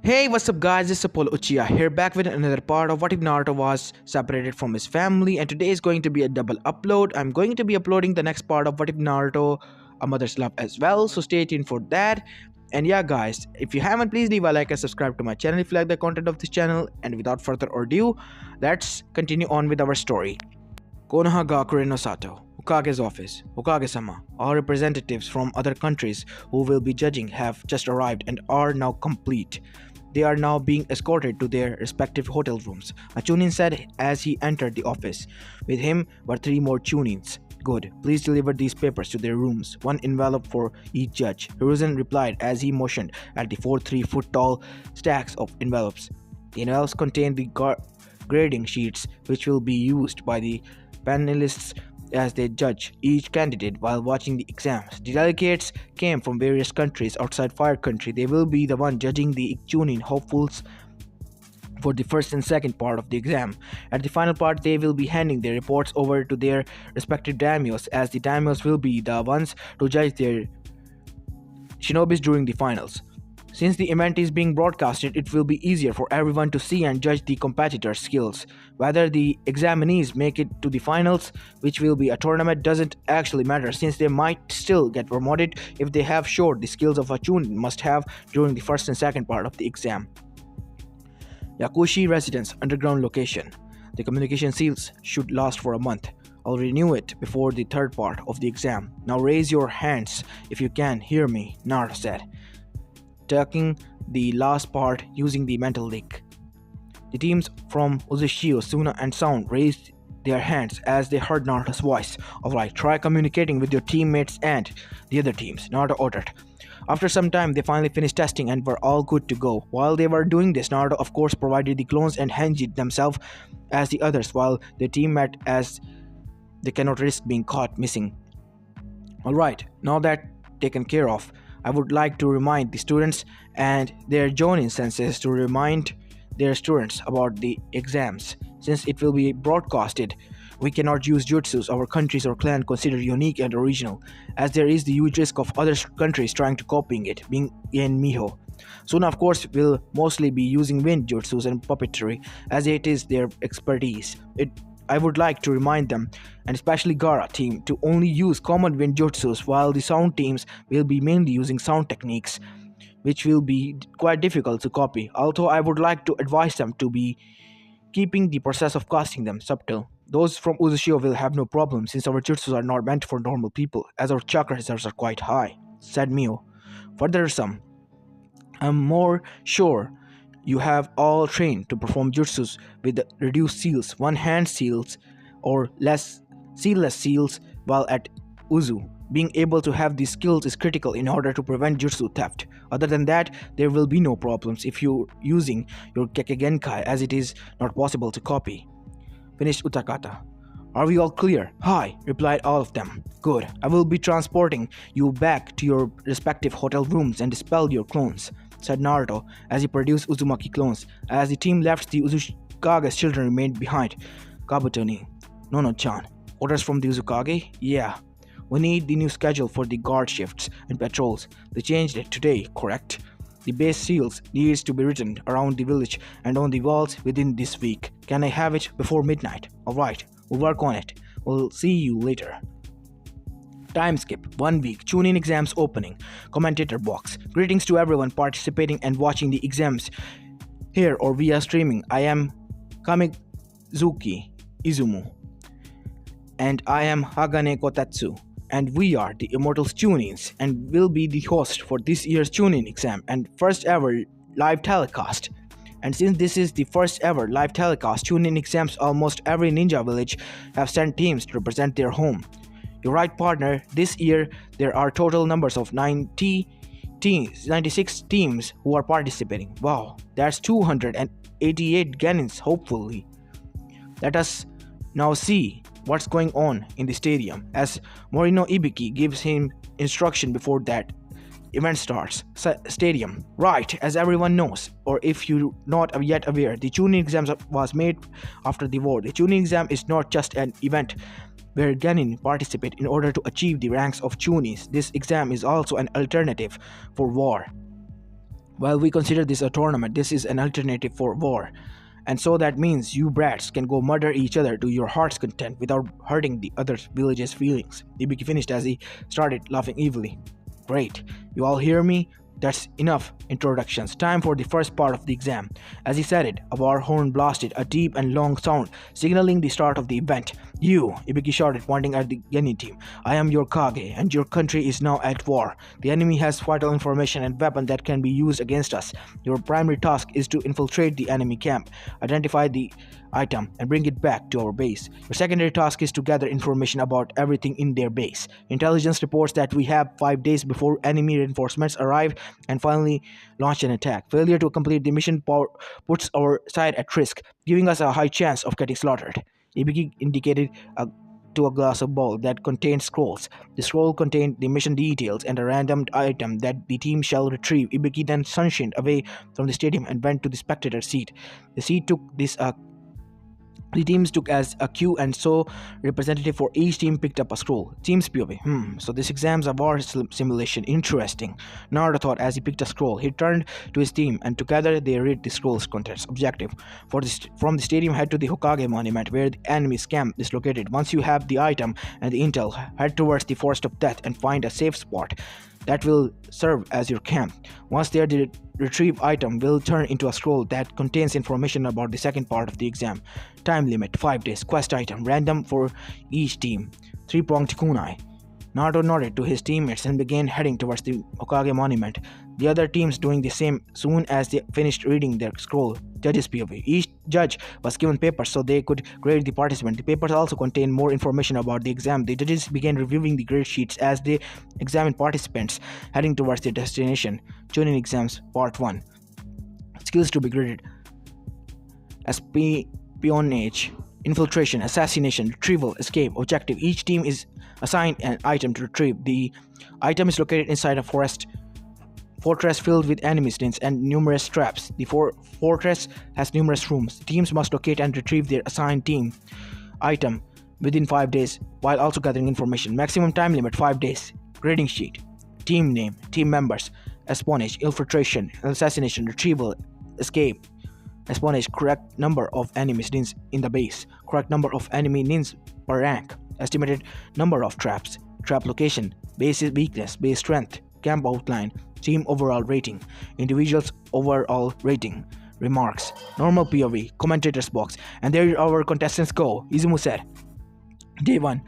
Hey, what's up guys, it's Apollo Uchiha here back with another part of What If Naruto Was Separated from His Family, and today is going to be a double upload. I'm going to be uploading the next part of What If Naruto A Mother's Love as well, so stay tuned for that. And yeah guys, if you haven't, please leave a like and subscribe to my channel if you like the content of this channel, and without further ado, let's continue on with our story. Konoha Gakure no Sato, Hokage's office, Hokage-sama, all representatives from other countries who will be judging have just arrived and are now complete. They are now being escorted to their respective hotel rooms, a Chunin said as he entered the office. With him were three more Chunins. Good, please deliver these papers to their rooms, one envelope for each judge. Hiruzen replied as he motioned at the 4 3-foot tall stacks of envelopes. The envelopes contain the grading sheets which will be used by the panelists as they judge each candidate while watching the exams. The delegates came from various countries outside Fire Country. They will be the one judging the Chunin hopefuls for the first and second part of the exam. At the final part, they will be handing their reports over to their respective daimyos, as the daimyos will be the ones to judge their shinobis during the finals. Since the event is being broadcasted, it will be easier for everyone to see and judge the competitors' skills. Whether the examinees make it to the finals, which will be a tournament, doesn't actually matter, since they might still get promoted if they have showed the skills of a Chunin must have during the first and second part of the exam. Yakushi Residence Underground Location. The communication seals should last for a month. I'll renew it before the third part of the exam. Now raise your hands if you can hear me, Naruto said, taking the last part using the mental link. The teams from Uchiha, Suna, and Sound raised their hands as they heard Naruto's voice. Alright, try communicating with your teammates and the other teams, Naruto ordered. After some time, they finally finished testing and were all good to go. While they were doing this, Naruto of course provided the clones and hinged themselves as the others while their team met, as they cannot risk being caught missing. Alright, now that taken care of, I would like to remind the students and their joining senses to remind their students about the exams. Since it will be broadcasted, we cannot use jutsus our countries or clan consider unique and original, as there is the huge risk of other countries trying to copying it, being in Miho. Suna of course will mostly be using wind jutsus and puppetry, as it is their expertise. I would like to remind them, and especially Gara team, to only use common wind jutsus, while the sound teams will be mainly using sound techniques, which will be quite difficult to copy. Although I would like to advise them to be keeping the process of casting them subtle. Those from Uchiha will have no problem, since our jutsus are not meant for normal people, as our chakra reserves are quite high, said Mio. Further, I'm more sure you have all trained to perform jutsus with the reduced seals, one-hand seals, or less sealless seals while at Uzu. Being able to have these skills is critical in order to prevent jutsu theft. Other than that, there will be no problems if you're using your Kekkei, as it is not possible to copy, finished Utakata. Are we all clear? Hi, replied all of them. Good. I will be transporting you back to your respective hotel rooms and dispel your clones, said Naruto as he produced Uzumaki clones. As the team left, the Uzukage's children remained behind. Kabutoni. Nono-chan. Orders from the Uzukage? Yeah. We need the new schedule for the guard shifts and patrols. They changed it today, correct? The base seals needs to be written around the village and on the walls within this week. Can I have it before midnight? Alright, we'll work on it. We'll see you later. Time skip, 1 week, Chunin exams opening. Commentator box. Greetings to everyone participating and watching the exams here or via streaming. I am Kamizuki Izumu. And I am Hagane Kotatsu. And we are the Immortal Chunins and will be the host for this year's Chunin exam and first ever live telecast. And since this is the first ever live telecast Chunin exams, almost every ninja village have sent teams to represent their home. You're right, partner. This year there are total numbers of 96 teams who are participating. Wow, that's 288 Genins hopefully. Let us now see what's going on in the stadium, as Morino Ibiki gives him instruction before that event starts. Stadium. Right, as everyone knows, or if you're not yet aware, the Chunin exams was made after the war. The Chunin exam is not just an event where Genin participate in order to achieve the ranks of Chunins. This exam is also an alternative for war. Well, we consider this a tournament. This is an alternative for war. And so that means you brats can go murder each other to your heart's content without hurting the other village's feelings. Ibiki finished as he started laughing evilly. Great. You all hear me? That's enough introductions. Time for the first part of the exam. As he said it, a war horn blasted, a deep and long sound, signaling the start of the event. You, Ibiki shouted, pointing at the Genin team. I am your Kage, and your country is now at war. The enemy has vital information and weapons that can be used against us. Your primary task is to infiltrate the enemy camp, identify the item, and bring it back to our base. Your secondary task is to gather information about everything in their base. Intelligence reports that we have 5 days before enemy reinforcements arrive and finally launch an attack. Failure to complete the mission puts our side at risk, giving us a high chance of getting slaughtered. Ibiki indicated to a glass of bowl that contained scrolls. The scroll contained the mission details and a random item that the team shall retrieve. Ibiki then sunshined away from the stadium and went to the spectator seat. The teams took as a cue, and so representative for each team picked up a scroll. Team's POV. So this exam's a war simulation. Interesting. Naruto thought as he picked a scroll. He turned to his team, and together they read the scroll's contents. Objective: from the stadium, head to the Hokage monument, where the enemy's camp is located. Once you have the item and the intel, head towards the Forest of Death and find a safe spot that will serve as your camp. Once there, the retrieved item will turn into a scroll that contains information about the second part of the exam. Time limit 5 days. Quest item random for each team. 3-pronged kunai. Naruto nodded to his teammates and began heading towards the Hokage monument. The other teams doing the same soon as they finished reading their scroll. Judges POV. Each judge was given papers so they could grade the participant. The papers also contained more information about the exam. The judges began reviewing the grade sheets as they examined participants heading towards their destination. Chunin exams Part 1. Skills to be graded: espionage, infiltration, assassination, retrieval, escape. Objective: each team is assigned an item to retrieve. The item is located inside a fortress filled with enemy dens and numerous traps. The fortress has numerous rooms. The teams must locate and retrieve their assigned team item within 5 days while also gathering information. Maximum time limit 5 days. Grading sheet: team name, team members, espionage, infiltration, assassination, retrieval, escape. Espionage: correct number of enemy nins in the base, correct number of enemy nins per rank, estimated number of traps, trap location, base weakness, base strength, camp outline, team overall rating, individuals overall rating. Remarks: normal POV, commentators box, and there our contestants go. Izumu said. Day 1,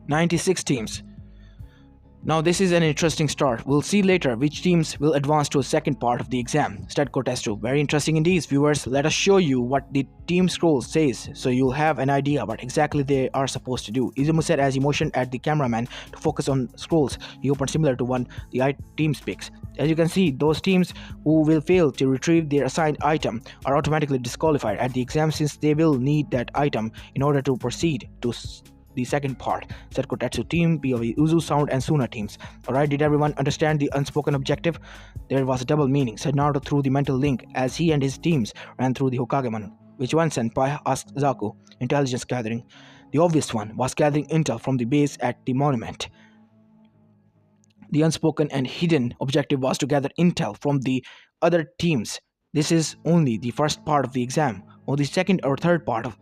96 teams. Now this is an interesting start. We'll see later which teams will advance to a second part of the exam. Statco Test 2. Very interesting indeed, viewers. Let us show you what the team scroll says so you'll have an idea what exactly they are supposed to do. Izumu said as he motioned at the cameraman to focus on scrolls he opened similar to one the teams picks. As you can see, those teams who will fail to retrieve their assigned item are automatically disqualified at the exam since they will need that item in order to proceed to the second part. Said Kotetsu team, POV, Uzu, Sound, and Suna teams. Alright, did everyone understand the unspoken objective? There was a double meaning, said Naruto through the mental link as he and his teams ran through the Hokage. Which one, Senpai? Asked Zaku. Intelligence gathering. The obvious one was gathering intel from the base at the monument. The unspoken and hidden objective was to gather intel from the other teams. This is only the first part of the exam. Or the second or third part of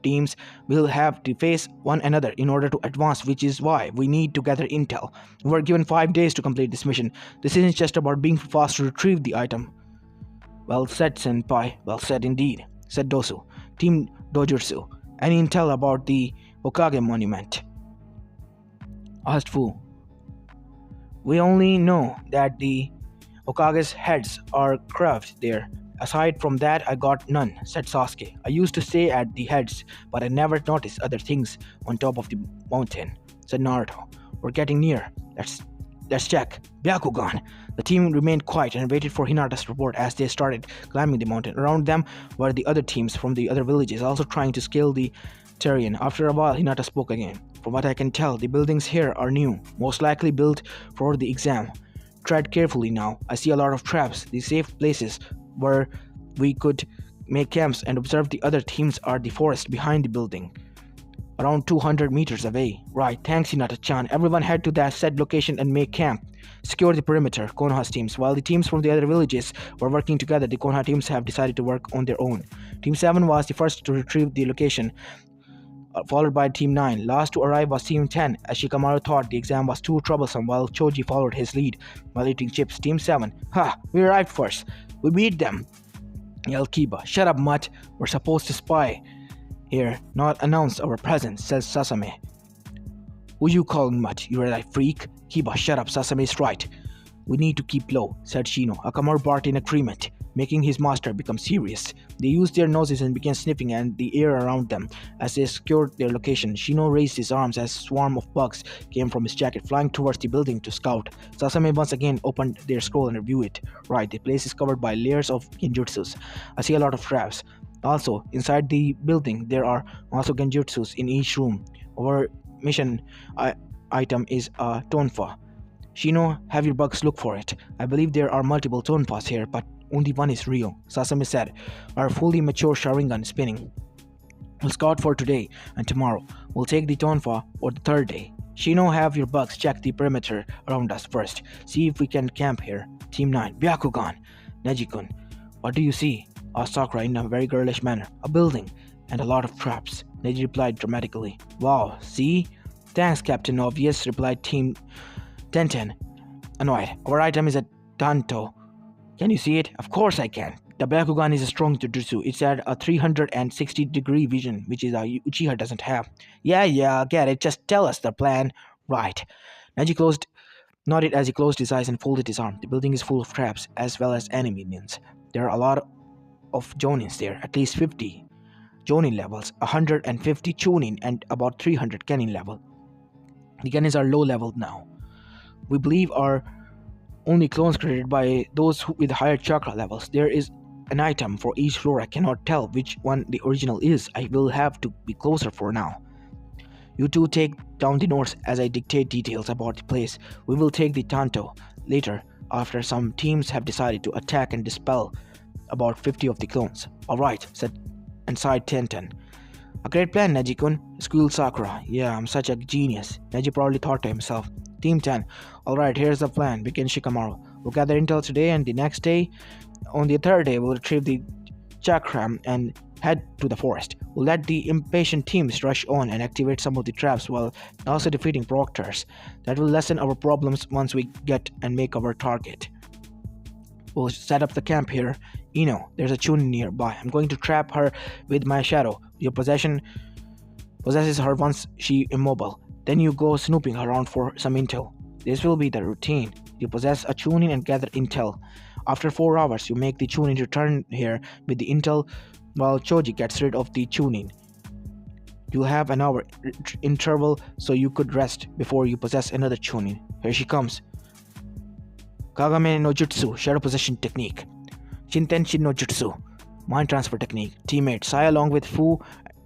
teams will have to face one another in order to advance, which is why we need to gather intel. We were given 5 days to complete this mission. This isn't just about being fast to retrieve the item. Well said, Senpai. Well said indeed, said Dosu. Team Dojutsu. Any intel about the Hokage monument? Asked Fu. We only know that the Hokage's heads are carved there. Aside from that, I got none, said Sasuke. I used to stay at the heads, but I never noticed other things on top of the mountain, said Naruto. We're getting near. Let's check. Byakugan. The team remained quiet and waited for Hinata's report as they started climbing the mountain. Around them were the other teams from the other villages also trying to scale the terrain. After a while, Hinata spoke again. From what I can tell, the buildings here are new, most likely built for the exam. Tread carefully now. I see a lot of traps. The safe places where we could make camps and observe the other teams are the forest behind the building, around 200 meters away. Right, thanks Hinata-chan. Everyone head to that said location and make camp. Secure the perimeter, Konoha's teams. While the teams from the other villages were working together, the Konoha teams have decided to work on their own. Team 7 was the first to retrieve the location, followed by Team 9. Last to arrive was Team 10, as Shikamaru thought the exam was too troublesome while Choji followed his lead while eating chips. Team 7. Ha! We arrived first. We beat them, yelled Kiba. Shut up, mutt. We're supposed to spy here, not announce our presence, says Sasame. Who you calling mutt? You're a freak? Kiba, shut up, Sasame's right. We need to keep low, said Shino. Akamaru barked in agreement, making his master become serious. They used their noses and began sniffing at the air around them as they secured their location. Shino raised his arms as a swarm of bugs came from his jacket, flying towards the building to scout. Sasame once again opened their scroll and reviewed it. Right, the place is covered by layers of genjutsus. I see a lot of traps. Also, inside the building, there are also genjutsus in each room. Our mission item is a tonfa. Shino, have your bugs look for it. I believe there are multiple tonfas here, but only one is real, Sasame said, our fully mature Sharingan spinning. We'll scout for today and tomorrow. We'll take the tonfa or the third day. Shino, have your bugs check the perimeter around us first. See if we can camp here. Team 9, Byakugan. Neji-kun, what do you see? Asked Sakura in a very girlish manner. A building and a lot of traps, Neji replied dramatically. Wow, see? Thanks, Captain Obvious, replied Team 10, annoyed. Our item is a Tanto. Can you see it? Of course I can. The Byakugan is a strong jutsu. It's at a 360-degree vision, which is a Uchiha doesn't have. Yeah, get it. Just tell us the plan. Right. Neji nodded as he closed his eyes and folded his arm. The building is full of traps, as well as enemy minions. There are a lot of Jonins there, at least 50 Jonin levels, 150 Chunin, and about 300 Kenin level. The Kenins are low leveled now. We believe are only clones created by those with higher chakra levels. There is an item for each floor. I cannot tell which one the original is. I will have to be closer for now. You two take down the notes as I dictate details about the place. We will take the Tanto later, after some teams have decided to attack and dispel about 50 of the clones. Alright, said and sighed Tenten. A great plan, Neji-kun, squealed Sakura. Yeah, I'm such a genius, Neji probably thought to himself. Team 10. Alright, here's the plan, began Shikamaru. We'll gather intel today and the next day. On the third day, we'll retrieve the chakram and head to the forest. We'll let the impatient teams rush on and activate some of the traps while also defeating proctors. That will lessen our problems once we get and make our target. We'll set up the camp here. Ino, there's a Chunin nearby. I'm going to trap her with my shadow. Your possesses her once she immobile. Then you go snooping around for some intel. This will be the routine. You possess a Chunin and gather intel. After 4 hours, you make the Chunin return here with the intel while Choji gets rid of the Chunin. You'll have an hour interval so you could rest before you possess another Chunin. Here she comes. Kagame no Jutsu, Shadow Possession Technique. Shintenshin no Jutsu, Mind Transfer Technique. Teammates Sai along with Fu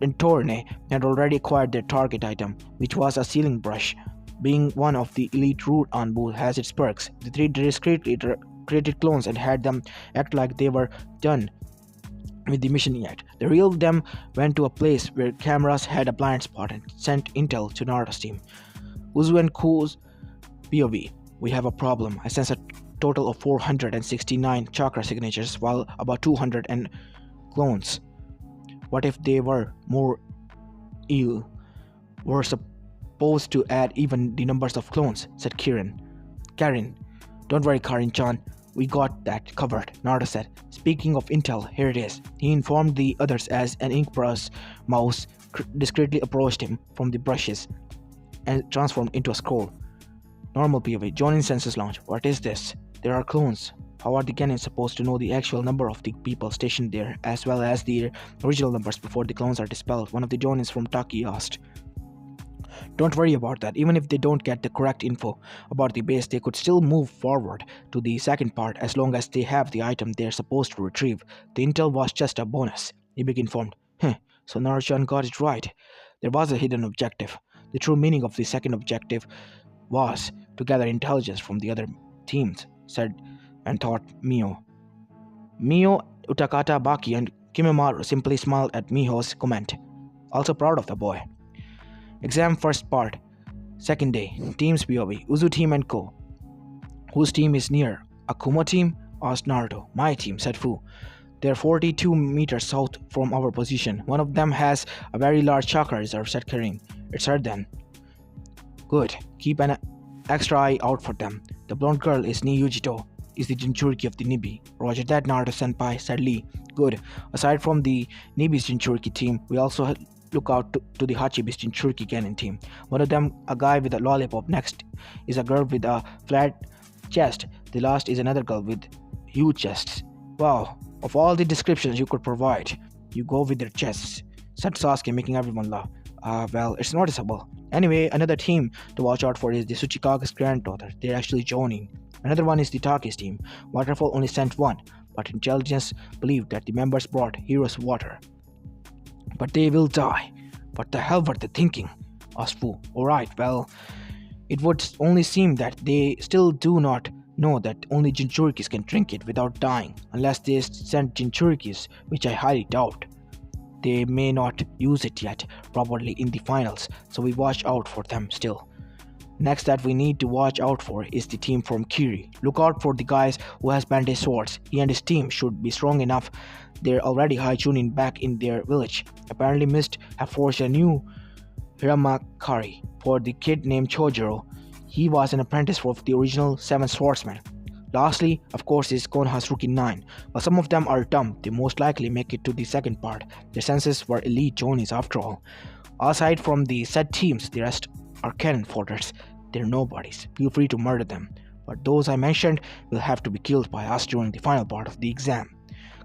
and Torne had already acquired their target item, which was a sealing brush. Being one of the elite root Anbu has its perks. The 3 discreetly created clones and had them act like they were done with the mission yet. The real them went to a place where cameras had a blind spot and sent intel to Naruto's team. Uzu and Ku's POV. We have a problem. I sense a total of 469 chakra signatures while about 200 and clones. What if they were more ill? We're supposed to add even the numbers of clones, said Karen. Don't worry, Karin-chan. We got that covered, Naruto said. Speaking of intel, here it is. He informed the others as an ink brush mouse discreetly approached him from the brushes and transformed into a scroll. Normal POV. Jonin census launch. What is this? There are clones. How are the Genins supposed to know the actual number of the people stationed there, as well as the original numbers before the clones are dispelled? One of the Jonins from Taki asked. Don't worry about that. Even if they don't get the correct info about the base, they could still move forward to the second part as long as they have the item they're supposed to retrieve. The intel was just a bonus, Ibik informed. So Naruto got it right. There was a hidden objective. The true meaning of the second objective was to gather intelligence from the other teams, said and thought Mio. Mio, Utakata, Baki, and Kimemaru simply smiled at Miho's comment. Also proud of the boy. Exam first part. Second day. Teams POV. Uzu team and Co. Whose team is near? Akuma team? Asked Naruto. My team, said Fu. They're 42 meters south from our position. One of them has a very large chakra reserve, said Karin. It's her then. Good. Keep an extra eye out for them. The blonde girl is Niyujito, is the Jinchuriki of the Nibi. Roger that, Naruto-senpai, said Lee. Good. Aside from the Nibi's Jinchuriki team, we also look out to the Hachibi's Jinchuriki Genin team. One of them, a guy with a lollipop. Next is a girl with a flat chest. The last is another girl with huge chests. Wow, of all the descriptions you could provide, you go with their chests, said Sasuke, making everyone laugh. Well, it's noticeable. Anyway, another team to watch out for is the Tsuchikage's granddaughter. They're actually joining. Another one is the Take's team. Waterfall only sent one, but intelligence believed that the members brought heroes water. But they will die. What the hell were they thinking? Asked Fu. Alright, well, it would only seem that they still do not know that only Jinchurikis can drink it without dying, unless they send Jinchurikis, which I highly doubt. They may not use it yet properly in the finals, so we watch out for them still. Next that we need to watch out for is the team from Kiri. Look out for the guys who has bandage swords. He and his team should be strong enough. They're already high tuning back in their village. Apparently Mist have forged a new Hiramakari for the kid named Chojiro. He was an apprentice of the original 7 swordsmen. Lastly, of course, is Konoha's Rookie 9. While some of them are dumb, they most likely make it to the second part. Their senses were elite Jonis after all. Aside from the said teams, the rest are cannon fodders. They're nobodies. Feel free to murder them. But those I mentioned will have to be killed by us during the final part of the exam.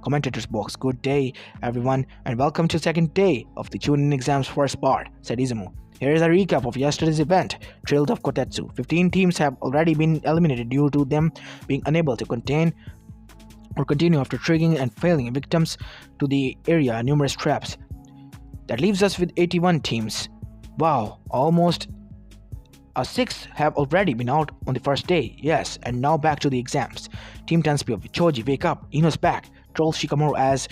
Commentators box, good day everyone, and welcome to second day of the Chunin exam's first part, said Izumo. Here is a recap of yesterday's event, Trail of Kotetsu. 15 teams have already been eliminated due to them being unable to contain or continue after triggering and failing victims to the area numerous traps. That leaves us with 81 teams. Wow, almost a sixth have already been out on the first day. Yes, and now back to the exams. Team Tenspi of Choji, wake up, Ino's back. Trolls Shikamaru as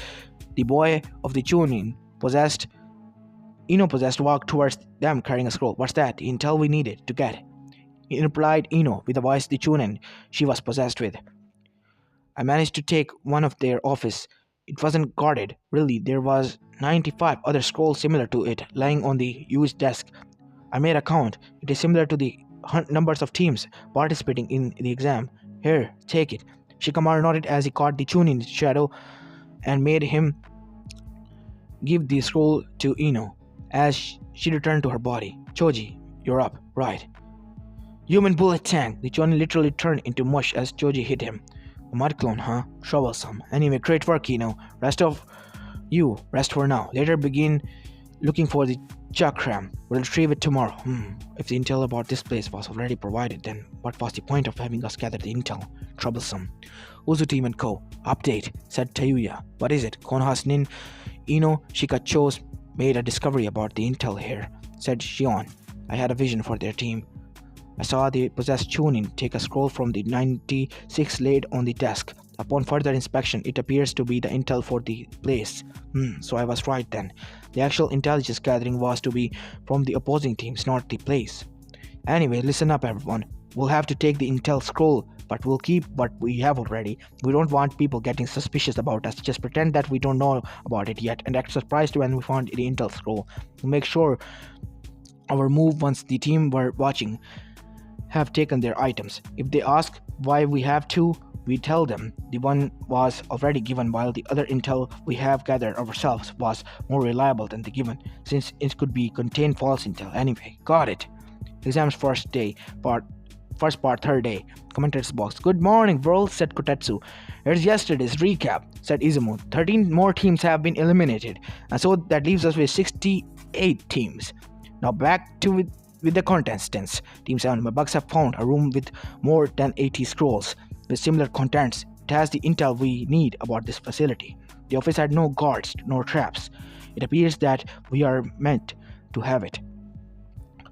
the boy of the Chunin Ino-possessed walked towards them carrying a scroll. What's that? The intel we needed to get. He replied Ino with a voice the Chunin she was possessed with. I managed to take one of their office. It wasn't guarded. Really, there was 95 other scrolls similar to it lying on the huge desk. I made a count. It is similar to the numbers of teams participating in the exam. Here, take it. Shikamaru nodded as he caught the Chunin's shadow and made him give the scroll to Ino. As she returned to her body. Choji, you're up, right. Human bullet tank. The Chunin literally turned into mush as Choji hit him. A mud clone, huh? Troublesome. Anyway, great work, Ino. Rest for now. Later begin looking for the chakram. We'll retrieve it tomorrow. If the intel about this place was already provided, then what was the point of having us gather the intel? Troublesome. Uzu team and co. Update, said Tayuya. What is it? Konoha's nin Ino Shikacho's made a discovery about the intel here, said Shion. I had a vision for their team. I saw the possessed Chunin take a scroll from the 96 laid on the desk. Upon further inspection, it appears to be the intel for the place. So I was right then. The actual intelligence gathering was to be from the opposing teams, not the place. Anyway, listen up everyone. We'll have to take the intel scroll, but we'll keep what we have already. We don't want people getting suspicious about us. Just pretend that we don't know about it yet and act surprised when we found the intel scroll. We'll make sure our move once the team we're watching have taken their items. If they ask why we have to, we tell them the one was already given while the other intel we have gathered ourselves was more reliable than the given, since it could be contained false intel anyway. Got it. Exams first part, third day. Commentators box. Good morning, world, said Kotetsu. Here's yesterday's recap, said Izumo. 13 more teams have been eliminated, and so that leaves us with 68 teams. Now back to with the contestants. Team 7, my bugs have found a room with more than 80 scrolls with similar contents. It has the intel we need about this facility. The office had no guards, no traps. It appears that we are meant to have it.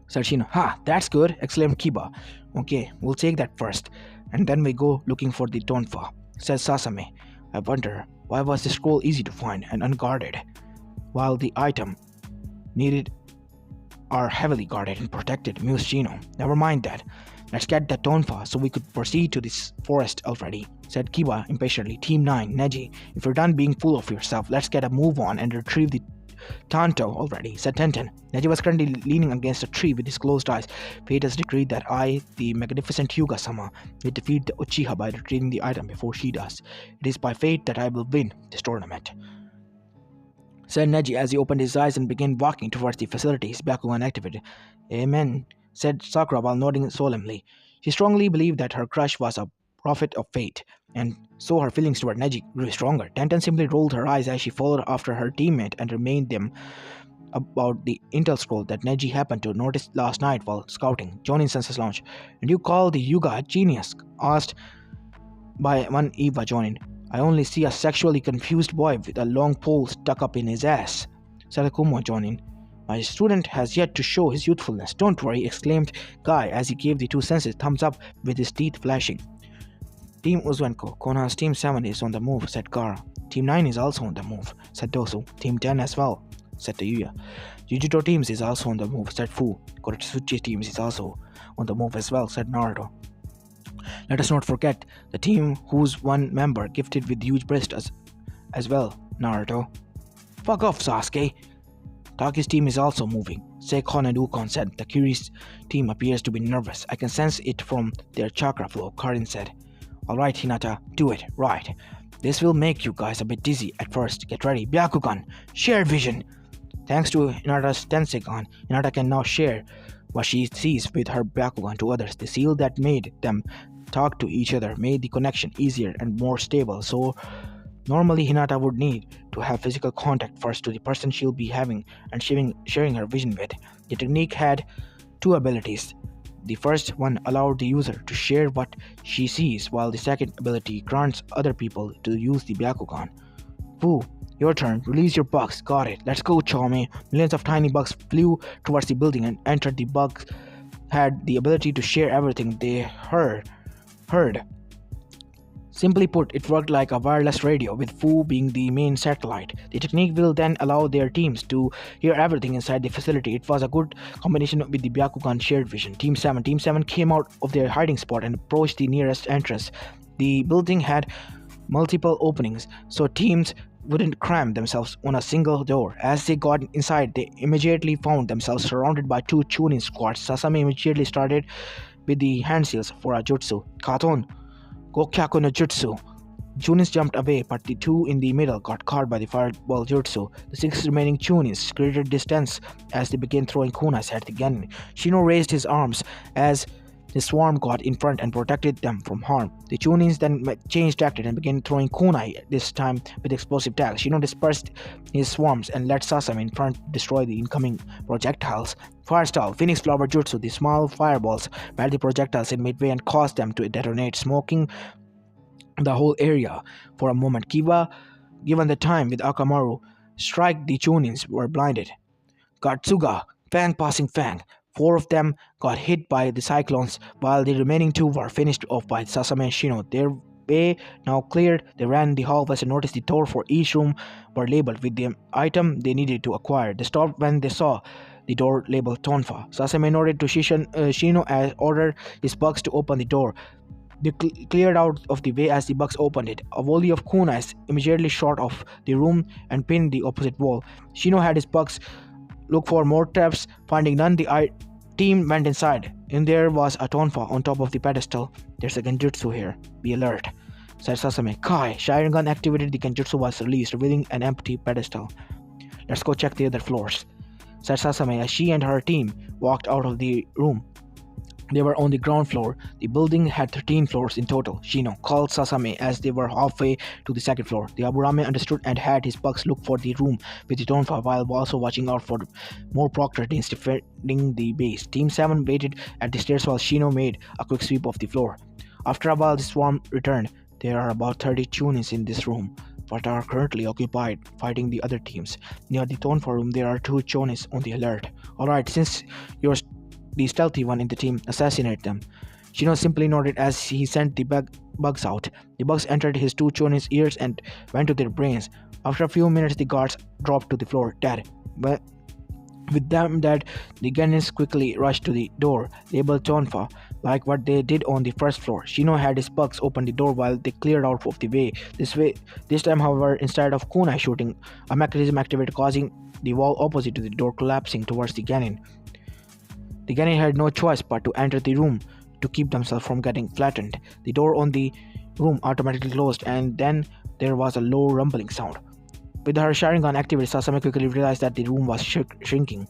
Said Shino. Ha, that's good, exclaimed Kiba. Okay, we'll take that first, and then we go looking for the tonfa, said Sasame. I wonder, why was the scroll easy to find and unguarded, while the item needed are heavily guarded and protected, mused Shino. Never mind that. Let's get that Tonfa so we could proceed to this forest already, said Kiba impatiently. Team 9, Neji, if you're done being full of yourself, let's get a move on and retrieve the Tanto already, said Tenten. Neji was currently leaning against a tree with his closed eyes. Fate has decreed that I, the magnificent Hyuga-sama, will defeat the Uchiha by retrieving the item before she does. It is by fate that I will win this tournament, said Neji as he opened his eyes and began walking towards the facility his Bakugan activated. Amen, said Sakura while nodding solemnly. She strongly believed that her crush was a prophet of fate, and so her feelings toward Neji grew stronger. Tenten simply rolled her eyes as she followed after her teammate and reminded them about the intel scroll that Neji happened to notice last night while scouting Jonin Sense's lounge. And you call the Yuga a genius? Asked by one Eva Jonin. I only see a sexually confused boy with a long pole stuck up in his ass, said Akumo Jonin. My student has yet to show his youthfulness. Don't worry, exclaimed Guy as he gave the two senses thumbs up with his teeth flashing. Team Uzwenko, Konoha's Team 7 is on the move, said Gara. Team 9 is also on the move, said Dosu. Team 10 as well, said Yuya. Jujutsu Teams is also on the move, said Fu. Koretsuchi Teams is also on the move as well, said Naruto. Let us not forget the team whose one member gifted with huge breasts as well, Naruto. Fuck off, Sasuke. Taki's team is also moving, Seikon and Ukon said. The Kiri's team appears to be nervous. I can sense it from their chakra flow, Karin said. Alright, Hinata, do it, right. This will make you guys a bit dizzy at first. Get ready, Byakugan, shared vision. Thanks to Hinata's Tensegan, Hinata can now share what she sees with her Byakugan to others. The seal that made them talk to each other made the connection easier and more stable, so normally Hinata would need to have physical contact first to the person she'll be having and sharing her vision with. The technique had two abilities. The first one allowed the user to share what she sees, while the second ability grants other people to use the Byakugan. Fu, your turn. Release your bugs. Got it. Let's go, Chome. Millions of tiny bugs flew towards the building and entered. The bugs had the ability to share everything they heard. Simply put, it worked like a wireless radio, with Fu being the main satellite. The technique will then allow their teams to hear everything inside the facility. It was a good combination with the Byakugan shared vision. Team 7 came out of their hiding spot and approached the nearest entrance. The building had multiple openings, so teams wouldn't cram themselves on a single door. As they got inside, they immediately found themselves surrounded by two Chunin squads. Sasame immediately started with the hand seals for a jutsu. Katon Gokyaku no Jutsu. Chunins jumped away, but the two in the middle got caught by the fireball jutsu. The 6 remaining Chunins created distance as they began throwing kunais at the gun. Shino raised his arms as the swarm got in front and protected them from harm. The Chunins then changed tactics and began throwing kunai, this time with explosive tags. Shino dispersed his swarms and let Sasame in front destroy the incoming projectiles. Firestyle, Phoenix Flower Jutsu. The small fireballs met the projectiles in midway and caused them to detonate, smoking the whole area. For a moment, Kiba, given the time with Akamaru, strike the Chunins were blinded. Gatsuga, Fang passing Fang. 4 of them got hit by the cyclones, while the remaining 2 were finished off by Sasame and Shino. Their way now cleared, they ran the hallways and noticed the door for each room were labeled with the item they needed to acquire. They stopped when they saw the door labeled Tonfa. Sasame nodded to Shino as ordered his bugs to open the door. They cleared out of the way as the bugs opened it. A volley of kunais immediately shot off the room and pinned the opposite wall. Shino had his bugs look for more traps. Finding none, the team went inside. In there was a Tonfa on top of the pedestal. There's a genjutsu here. Be alert, said Sasame. Kai, Sharingan activated. The genjutsu was released, revealing an empty pedestal. Let's go check the other floors, said Sasame as she and her team walked out of the room. They were on the ground floor. The building had 13 floors in total. Shino called Sasame as they were halfway to the second floor. The Aburame understood and had his bugs look for the room with the Tonfa while also watching out for more proctor teams defending the base. Team 7 waited at the stairs while Shino made a quick sweep of the floor. After a while, the swarm returned. There are about 30 Chunins in this room, but are currently occupied fighting the other teams. Near the Tonfa room, there are 2 Chunins on the alert. Alright, since you're the stealthy one in the team, assassinate them. Shino simply nodded as he sent the bugs out. The bugs entered his 2 Chunins' ears and went to their brains. After a few minutes, the guards dropped to the floor, dead. But with them dead, the Genins quickly rushed to the door, labeled Tonfa, like what they did on the first floor. Shino had his bugs open the door while they cleared out of the way. This time, however, instead of kunai shooting, a mechanism activated, causing the wall opposite to the door collapsing towards the Ganin. The Ganin had no choice but to enter the room to keep themselves from getting flattened. The door on the room automatically closed, and then there was a low rumbling sound. With her Sharingan activated, Sasame quickly realized that the room was shrinking.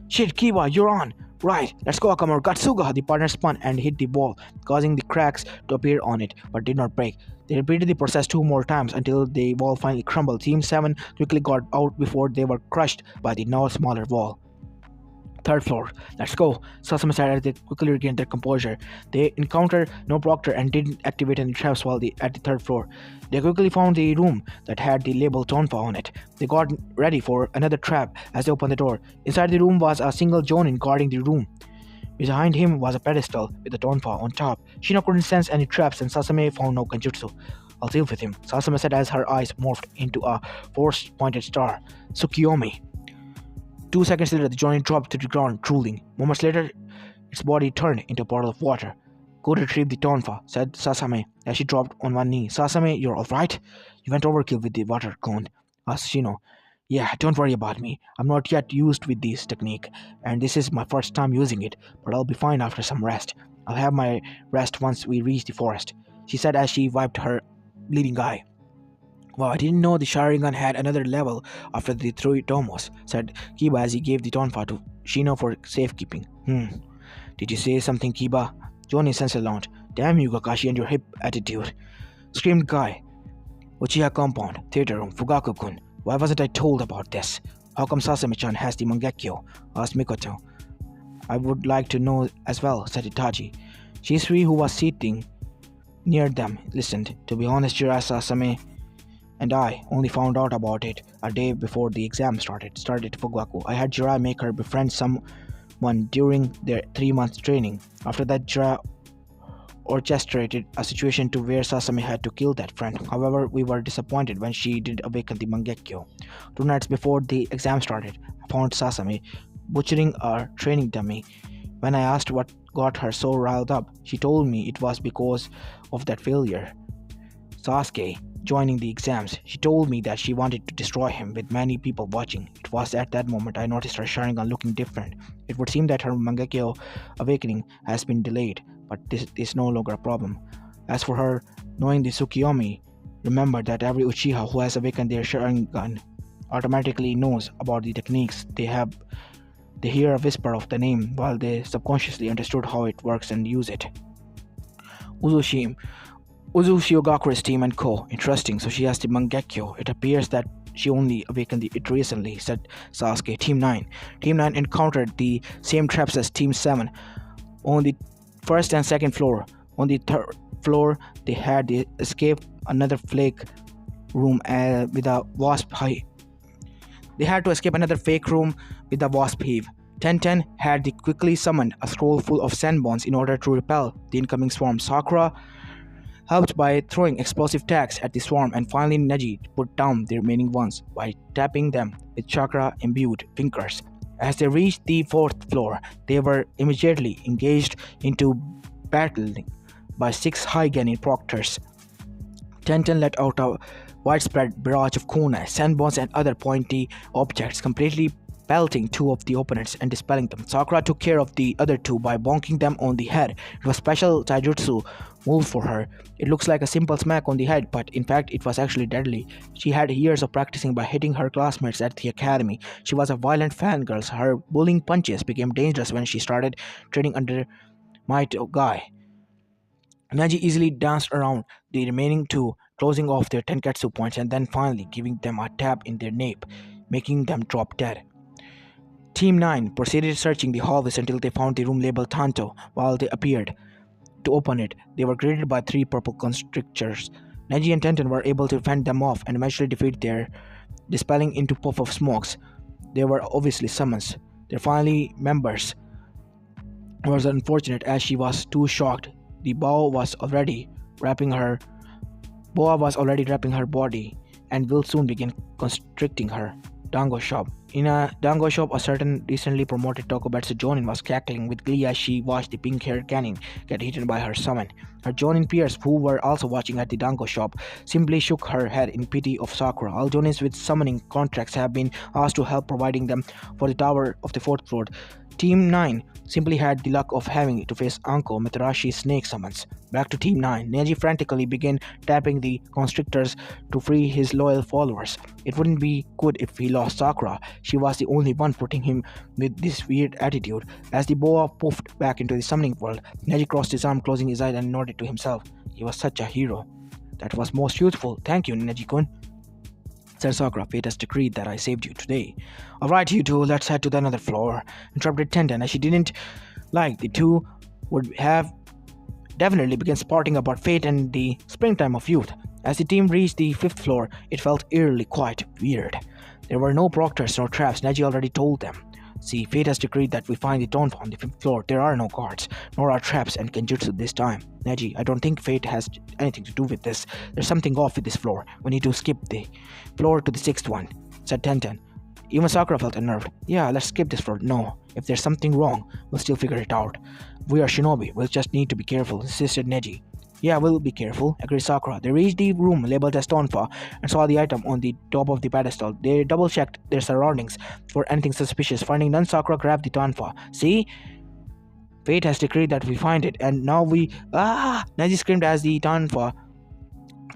"Shit, Kiba, you're on! Right, let's go, Akamura. Gatsuga!" The partner spun and hit the wall, causing the cracks to appear on it, but did not break. They repeated the process 2 more times until the wall finally crumbled. Team 7 quickly got out before they were crushed by the now smaller wall. "Third floor. Let's go," Sasame said as they quickly regained their composure. They encountered no proctor and didn't activate any traps while at the third floor. They quickly found the room that had the label Tonfa on it. They got ready for another trap as they opened the door. Inside the room was a single Jonin guarding the room. Behind him was a pedestal with a Tonfa on top. Shino couldn't sense any traps and Sasame found no Kenjutsu. "I'll deal with him," Sasame said as her eyes morphed into a force-pointed star. "Tsukiyomi." 2 seconds later, the Johnny dropped to the ground, drooling. Moments later, its body turned into a bottle of water. "Go retrieve the Tonfa," said Sasame as she dropped on one knee. "Sasame, you're alright?" "You went overkill with the water cone," asked Shino. "Yeah, don't worry about me. I'm not yet used with this technique, and this is my first time using it, but I'll be fine after some rest. I'll have my rest once we reach the forest," she said as she wiped her bleeding eye. "Wow, I didn't know the Sharingan had another level after the three tomos," said Kiba as he gave the Tonfa to Shino for safekeeping. Did you say something, Kiba?" Johnny sensor launched. "Damn you, Kakashi, and your hip attitude," screamed Guy. "Uchiha compound, theater room, Fugaku-kun. Why wasn't I told about this? How come Sasame-chan has the Mangekyo?" asked Mikoto. "I would like to know as well," said Itachi. Shisui, who was sitting near them, listened. "To be honest, Sasame and I only found out about it a day before the exam started Fugaku. I had Jirai make her befriend someone during their 3-month training. After that, Jirai orchestrated a situation to where Sasame had to kill that friend. However, we were disappointed when she did awaken the Mangekyo. 2 nights before the exam started, I found Sasame butchering our training dummy. When I asked what got her so riled up, she told me it was because of that failure, Sasuke, joining the exams. She told me that she wanted to destroy him with many people watching. It was at that moment I noticed her Sharingan looking different. It would seem that her Mangekyo awakening has been delayed, but this is no longer a problem. As for her knowing the Tsukiyomi, remember that every Uchiha who has awakened their Sharingan automatically knows about the techniques. They hear a whisper of the name while they subconsciously understood how it works and use it. Uzu Shiogakure's team and co. Interesting, so she has the Mangekyo. It appears that she only awakened it recently, said Sasuke. Team 9. Team 9 encountered the same traps as Team 7 on the first and second floor. On the third floor, they had to escape another fake room with a wasp hive. They had to escape another fake room with a wasp hive. 1010 had quickly summoned a scroll full of sandbones in order to repel the incoming swarm. Sakura helped by throwing explosive tags at the swarm, and finally Neji put down the remaining ones by tapping them with chakra-imbued fingers. As they reached the 4th floor, they were immediately engaged into battling by 6 high-gainin proctors. Tenten let out a widespread barrage of kunai, sandbones, and other pointy objects, completely pelting 2 of the opponents and dispelling them. Sakura took care of the other 2 by bonking them on the head. It was special taijutsu move for her. It looks like a simple smack on the head, but in fact it was actually deadly. She had years of practicing by hitting her classmates at the academy. She was a violent fangirl. Her bullying punches became dangerous when she started training under Might Guy. Neji easily danced around the remaining 2, closing off their tenketsu points and then finally giving them a tap in their nape, making them drop dead. Team 9 proceeded searching the hallways until they found the room labeled Tanto. While they appeared to open it, they were greeted by 3 purple constrictors. Neji and Tenten were able to fend them off and eventually defeat their dispelling into puff of smokes. They were obviously summons. Their finally members was unfortunate as she was too shocked. The boa was already wrapping her body and will soon begin constricting her. Dango shop. In a dango shop, a certain recently promoted Tokubetsu Jonin was cackling with glee as she watched the pink-haired Canin get eaten by her summon. Her Jonin peers, who were also watching at the dango shop, simply shook her head in pity of Sakura. All Jonins with summoning contracts have been asked to help providing them for the tower of the 4th floor. Team 9 simply had the luck of having to face Anko Matarashi's snake summons. Back to Team 9, Neji frantically began tapping the constrictors to free his loyal followers. It wouldn't be good if he lost Sakura. She was the only one putting him with this weird attitude. As the boa puffed back into the summoning world, Neji crossed his arm, closing his eyes and nodded to himself. He was such a hero. That was most useful. Thank you, Neji-kun. Said Sakura, fate has decreed that I saved you today. Alright, you two, let's head to the another floor. Interrupted Tenten, as she didn't like the two would have definitely began spouting about fate and the springtime of youth. As the team reached the 5th floor, it felt eerily quite weird. There were no proctors nor traps, Neji already told them. See, fate has decreed that we find the Tonfa on the 5th floor. There are no guards, nor are traps and genjutsu this time. Neji, I don't think fate has anything to do with this. There's something off with this floor. We need to skip the floor to the 6th one, said Tenten. Even Sakura felt unnerved. Yeah, let's skip this floor. No, if there's something wrong, we'll still figure it out. We are shinobi, we'll just need to be careful, insisted Neji. Yeah, we'll be careful, agreed Sakura. They reached the room labeled as Tonfa and saw the item on the top of the pedestal. They double-checked their surroundings for anything suspicious. Finding none, Sakura grabbed the Tonfa. See? Fate has decreed that we find it, and now we... Neji screamed as the Tonto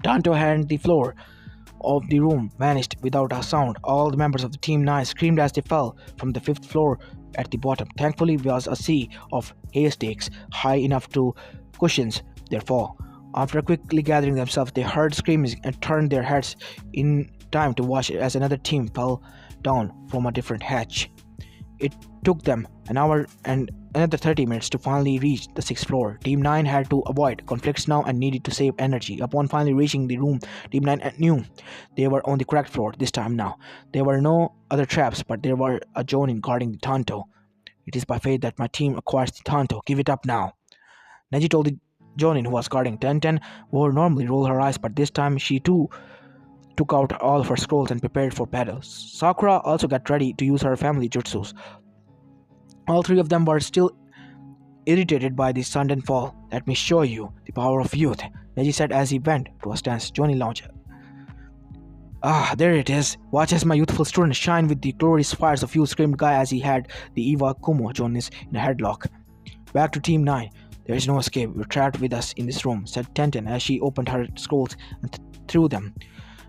and the floor of the room vanished without a sound. All the members of the Team 9 screamed as they fell from the 5th floor at the bottom. Thankfully, there was a sea of haystacks high enough to cushion their fall. After quickly gathering themselves, they heard screaming and turned their heads in time to watch as another team fell down from a different hatch. It took them an hour and another 30 minutes to finally reach the 6th floor. Team 9 had to avoid conflicts now and needed to save energy. Upon finally reaching the room, Team 9 knew they were on the correct floor this time now. There were no other traps, but there were a Jonin guarding the Tanto. It is by fate that my team acquires the Tanto. Give it up now. Neji told the Jonin, who was guarding Tenten, would normally roll her eyes, but this time she too took out all of her scrolls and prepared for battle. Sakura also got ready to use her family jutsus. All three of them were still irritated by the sudden fall. Let me show you the power of youth, Neji said as he went to a stance. Jonin launched. There it is. Watch as my youthful student shine with the glorious fires of youth, screamed Guy as he had the Iwa Kumo Jonis in a headlock. Back to Team 9. There is no escape. You're trapped with us in this room, said Tenten as she opened her scrolls and threw them.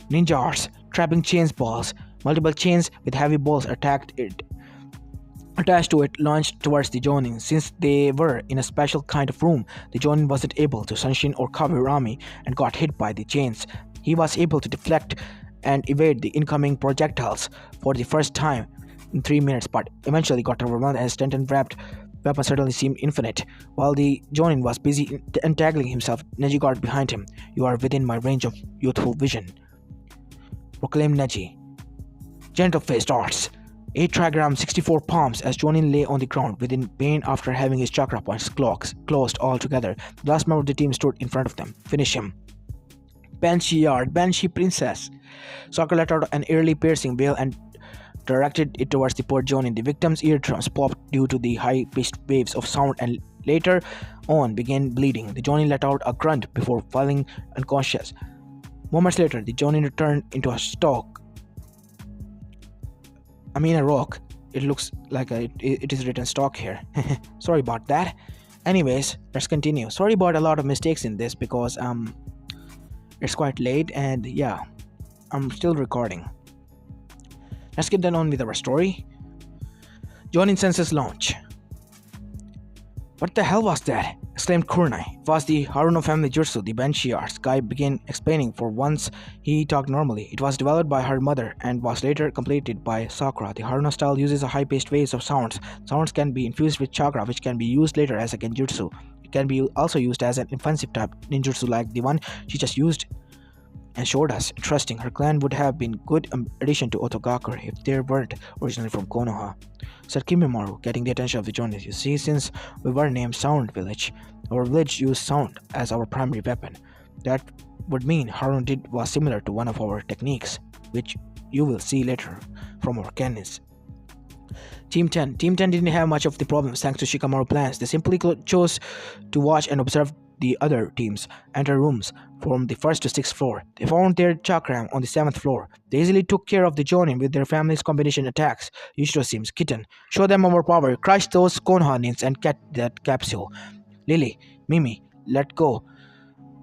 Ninja arts, trapping chains balls. Multiple chains with heavy balls attached to it launched towards the Jonin. Since they were in a special kind of room, the Jonin wasn't able to Senshin or Kawirami and got hit by the chains. He was able to deflect and evade the incoming projectiles for the first time in 3 minutes, but eventually got overwhelmed as Tenten-wrapped weapon suddenly seemed infinite. While the Jonin was busy entangling himself, Neji got behind him. You are within my range of youthful vision, proclaimed Neji. Gentle-faced arts. 8 trigrams, 64 palms as Jonin lay on the ground within pain after having his chakra points closed altogether. The last member of the team stood in front of them. Finish him. Banshee Yard, Banshee Princess. Sakura let out an eerily piercing wail and directed it towards the poor Jonin. The victim's eardrums popped due to the high-pitched waves of sound and later on began bleeding. The Jonin let out a grunt before falling unconscious. Moments later, the Jonin returned into a rock. It looks like it is written stock here. Sorry about that. Anyways, let's continue. Sorry about a lot of mistakes in this because it's quite late and yeah, I'm still recording. Let's get on with our story. Jonin senses launch. What the hell was that? Exclaimed Kurnai. It was the Haruno family jutsu, the Banshee arts. Guy began explaining. For once, he talked normally. It was developed by her mother and was later completed by Sakura. The Haruno style uses a high-paced waves of sounds. Sounds can be infused with chakra, which can be used later as a genjutsu. It can be also used as an offensive type ninjutsu like the one she just used and showed us. Interesting. Her clan would have been good addition to Otogakure if they weren't originally from Konoha, said Kimimaro, getting the attention of the journalists. You see, since we were named Sound Village, our village used sound as our primary weapon. That would mean Harun was similar to one of our techniques, which you will see later from our canons. Team 10 didn't have much of the problems thanks to Shikamaru plans. They simply chose to watch and observe the other teams enter rooms from the first to sixth floor. They found their chakram on the seventh floor. They easily took care of the Jonin with their family's combination attacks. Yushiro seems kitten. Show them our power. Crush those Konoha ninjas and get that capsule. Lily, Mimi, let go.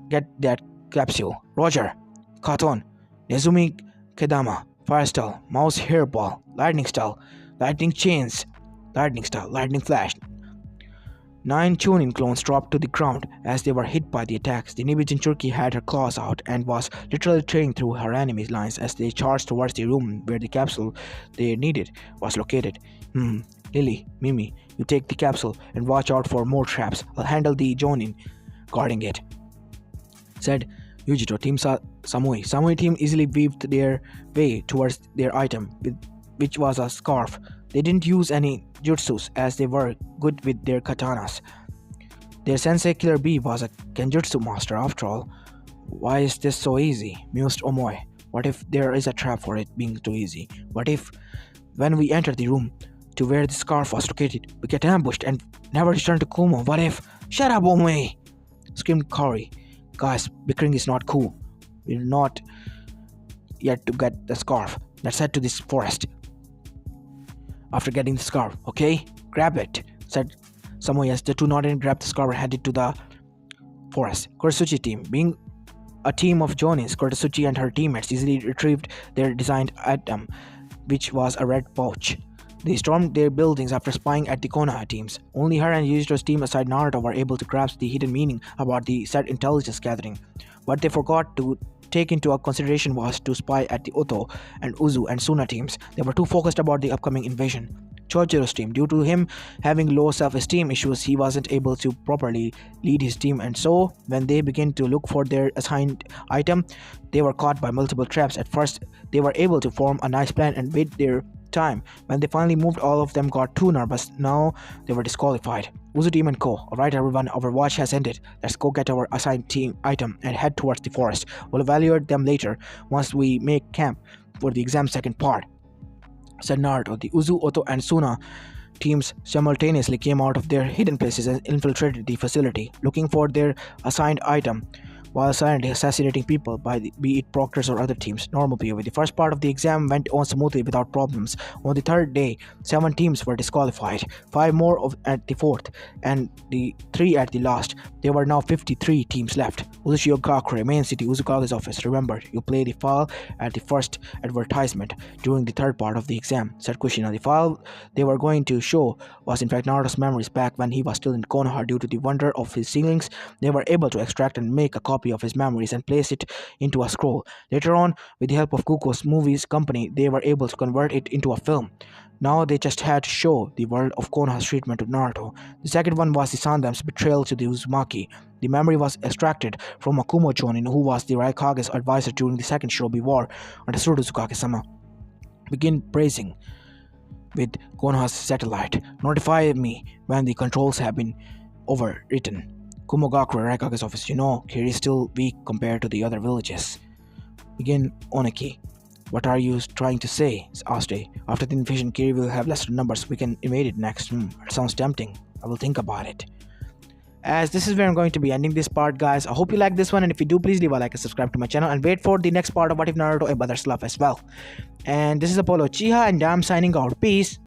Get that capsule. Roger, Katon, Nezumi Kedama, Fire Style, Mouse Hairball, Lightning Style, Lightning Chains, Lightning Style, Lightning Flash. 9 Chunin clones dropped to the ground as they were hit by the attacks. The Nibi Jinchuriki had her claws out and was literally tearing through her enemy's lines as they charged towards the room where the capsule they needed was located. Lily, Mimi, you take the capsule and watch out for more traps. I'll handle the Jonin guarding it, said Yujito. Team Samui. Samui team easily weaved their way towards their item, which was a scarf. They didn't use any jutsus as they were good with their katanas. Their sensei Killer Bee was a genjutsu master after all. Why is this so easy? Mused Omoe. What if there is a trap for it being too easy? What if, when we enter the room to where the scarf was located, we get ambushed and never return to Kumo? What if? Shut up, Omoe! Screamed Kari. Guys, bickering is not cool. We're not yet to get the scarf. Let's head to this forest. After getting the scarf, okay? Grab it, said Samoa as the two nodded and grabbed the scarf and headed to the forest. Kurotsuchi team. Being a team of Jonins, Kurotsuchi and her teammates easily retrieved their designed item, which was a red pouch. They stormed their buildings after spying at the Konoha teams. Only her and Yujito's team aside Naruto were able to grasp the hidden meaning about the said intelligence gathering. What they forgot to take into consideration was to spy at the Oto and Uzu and Suna teams. They were too focused about the upcoming invasion. Chojiro's team. Due to him having low self-esteem issues, he wasn't able to properly lead his team, and so when they began to look for their assigned item, they were caught by multiple traps. At first, they were able to form a nice plan and wait their time. When they finally moved, all of them got too nervous. Now they were disqualified. Uzu team and Co. Alright everyone, our watch has ended. Let's go get our assigned team item and head towards the forest. We'll evaluate them later once we make camp for the exam second part, said Naruto. The Uzu, Oto and Suna teams simultaneously came out of their hidden places and infiltrated the facility, looking for their assigned item while silently assassinating people, be it proctors or other teams. Normal POV. The first part of the exam went on smoothly without problems. On the third day, 7 teams were disqualified, 5 more at the fourth, and the 3 at the last. There were now 53 teams left. Uchiha main city, Uzukage's office. Remember, you play the file at the first advertisement during the third part of the exam, said Kushina. The file they were going to show was in fact Naruto's memories back when he was still in Konoha. Due to the wonder of his ceilings, they were able to extract and make a copy of his memories and place it into a scroll. Later on, with the help of Kuko's movies company, they were able to convert it into a film. Now they just had to show the world of Konoha's treatment to Naruto. The second one was the Sandam's betrayal to the Uzumaki. The memory was extracted from a Kumo Chonin who was the Raikage's advisor during the second Shinobi War under Tsukake-sama. Begin praising with Konoha's satellite. Notify me when the controls have been overwritten. Kumogakure, Raikage's office. You know, Kiri is still weak compared to the other villages. Begin Oneki. What are you trying to say? Asked A. After the invasion, Kiri will have lesser numbers. We can invade it next. It sounds tempting. I will think about it. As this is where I'm going to be ending this part, guys. I hope you like this one, and if you do, please leave a like and subscribe to my channel and wait for the next part of What If Naruto and Mother's Love as well. And this is Apollo Uchiha, and I'm signing out. Peace.